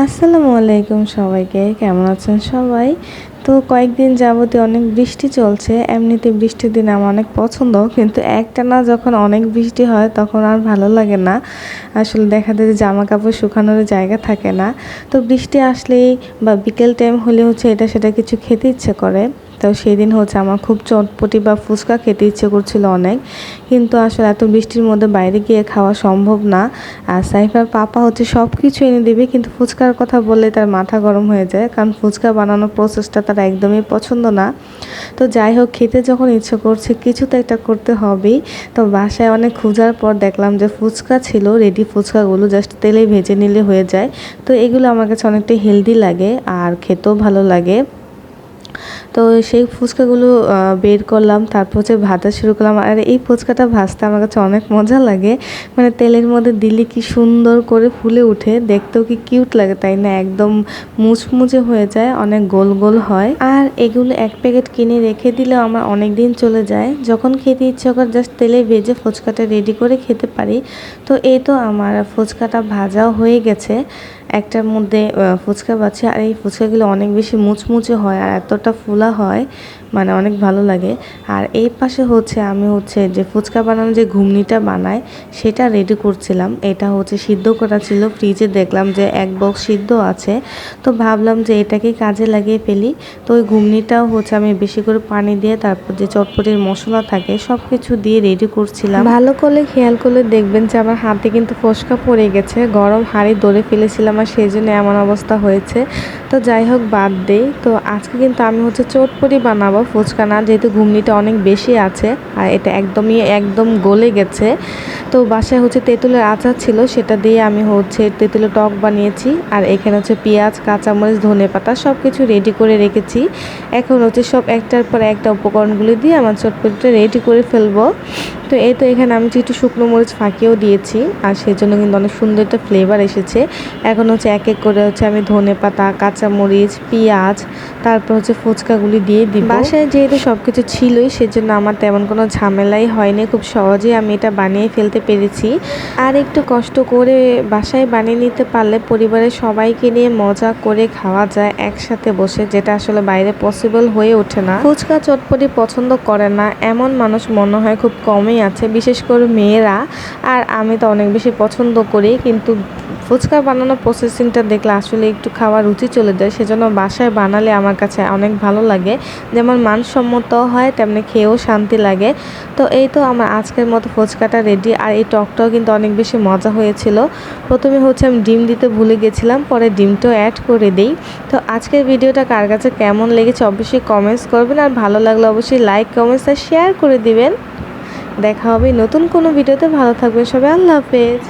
আসসালামু আলাইকুম সবাইকে, কেমন আছেন সবাই? তো কয়েকদিন যাবতীয় অনেক বৃষ্টি চলছে। এমনিতে বৃষ্টির দিন আমার অনেক পছন্দ, কিন্তু একটানা যখন অনেক বৃষ্টি হয় তখন আর ভালো লাগে না। আসলে দেখা যায় যে জামা কাপড় শুকানোর জায়গা থাকে না। তো বৃষ্টি আসলেই বা বিকেল টাইম হলে এটা সেটা কিছু খেতে ইচ্ছে করে। তো সেদিন আমার খুব চটপটি বা ফুচকা খেতে ইচ্ছে করছিল অনেক, কিন্তু আসলে এত বৃষ্টির মধ্যে বাইরে গিয়ে খাওয়া সম্ভব না। আর সাইফার পাপা সব কিছু এনে দেবে, কিন্তু ফুচকার কথা বললে তার মাথা গরম হয়ে যায়, কারণ ফুচকা বানানোর প্রসেসটা তার একদমই পছন্দ না। তো যাই হোক, খেতে যখন ইচ্ছে করছে কিছু তো একটা করতে হবেই। তো বাসায় অনেক খোঁজার পর দেখলাম যে ফুচকা ছিল, রেডি ফুচকাগুলো জাস্ট তেলে ভেজে নিলে হয়ে যায়। তো এগুলো আমার কাছে অনেকটা হেলদি লাগে আর খেতেও ভালো লাগে। তো সেই ফুচকাগুলো বের করলাম, তারপর ভাজা শুরু করলাম। আর এই ফুচকাটা ভাজতে আমার কাছে অনেক মজা লাগে। মানে তেলের মধ্যে দিলে কি সুন্দর করে ফুলে উঠে, দেখতেও কি কিউট লাগে তাই না? একদম মুচমুচে হয়ে যায়, অনেক গোল গোল হয়। আর এগুলো এক প্যাকেট কিনে রেখে দিলেও আমার অনেক দিন চলে যায়। যখন খেতে ইচ্ছে করে জাস্ট তেলে ভেজে ফুচকাটা রেডি করে খেতে পারি। তো এই তো আমার ফুচকাটা ভাজাও হয়ে গেছে। একটার মধ্যে ফুচকা বাছে, আর এই ফুচকাগুলো অনেক বেশি মুচমুচে হয় আর এতটা ফোলা হয়, মানে অনেক ভালো লাগে। আর এই পাশে আমি যে ফুচকা বানানোর যে ঘুগনিটা বানায় সেটা রেডি করছিলাম। এটা সিদ্ধ করা ছিল, ফ্রিজে দেখলাম যে এক বক্স সিদ্ধ আছে। তো ভাবলাম যে এটাকে কাজে লাগিয়ে ফেলি। তো ওই ঘুগনিটাও আমি বেশি করে পানি দিয়ে, তারপর যে চটপটির মশলা থাকে সব কিছু দিয়ে রেডি করছিলাম। ভালো করে খেয়াল করলে দেখবেন যে আমার হাতে কিন্তু ফোসকা পড়ে গেছে, গরম হাঁড়ি ধরে ফেলেছিলাম আর সেই জন্য এমন অবস্থা হয়েছে। তো যাই হোক, বাদ দেই। তো আজকে কিন্তু আমি চটপটি বানাবো, ফুচকা না, যেহেতু ঘুগনিটা অনেক বেশি আছে আর এটা একদম গলে গেছে। তো বাসায় তেঁতুলের আচার ছিল, সেটা দিয়ে আমি তেঁতুলের টক বানিয়েছি। আর এখানে পেঁয়াজ, কাঁচামরিচ, ধনেপাতা সব কিছু রেডি করে রেখেছি। এখন সব একটার পর একটা উপকরণগুলো দিয়ে আমার চটপটিটা রেডি করে ফেলবো। তো এই তো এখানে আমি একটু শুকনো মরিচ ফাঁকিয়েও দিয়েছি, আর সেই জন্য কিন্তু অনেক সুন্দর একটা ফ্লেভার এসেছে। এখন এক এক করে আমি ধনেপাতা, কাঁচামরিচ, পেঁয়াজ, তারপর ফুচকাগুলি দিয়ে দিব। বাসায় যেহেতু সব কিছু ছিলই, সেজন্য আমার তেমন কোনো ঝামেলাই হয়নি, খুব সহজেই আমি এটা বানিয়ে ফেলতে পেরেছি। আর একটু কষ্ট করে বাসায় বানিয়ে নিতে পারলে পরিবারের সবাইকে নিয়ে মজা করে খাওয়া যায় একসাথে বসে, যেটা আসলে বাইরে পসিবল হয়ে ওঠে না। ফুচকা চটপটি পছন্দ করে না এমন মানুষ মনে হয় খুব কমই আছে, বিশেষ করে মেয়েরা। আর আমি তো অনেক বেশি পছন্দ করি, কিন্তু ফুচকা বানানোর প্রসেসিংটা দেখলে আসলে একটু খাওয়ার রুচি চলে যায়। সেজন্য বাসায় বানালে আমার কাছে অনেক ভালো লাগে, যেমন মানসম্মত হয় তেমনি খেয়েও শান্তি লাগে। তো এই তো আমার আজকের মতো ফুচকাটা রেডি। আর এই টকটাও কিন্তু অনেক বেশি মজা হয়েছিল। প্রথমে আমি ডিম দিতে ভুলে গেছিলাম, পরে ডিমটাও অ্যাড করে দিই। তো আজকের ভিডিওটা কার কাছে কেমন লেগেছে অবশ্যই কমেন্টস করবেন, আর ভালো লাগলে অবশ্যই লাইক, কমেন্টস আর শেয়ার করে দিবেন। দেখা হবে নতুন কোনো ভিডিওতে। ভালো থাকবেন সবাই, আল্লাহ হাফেজ।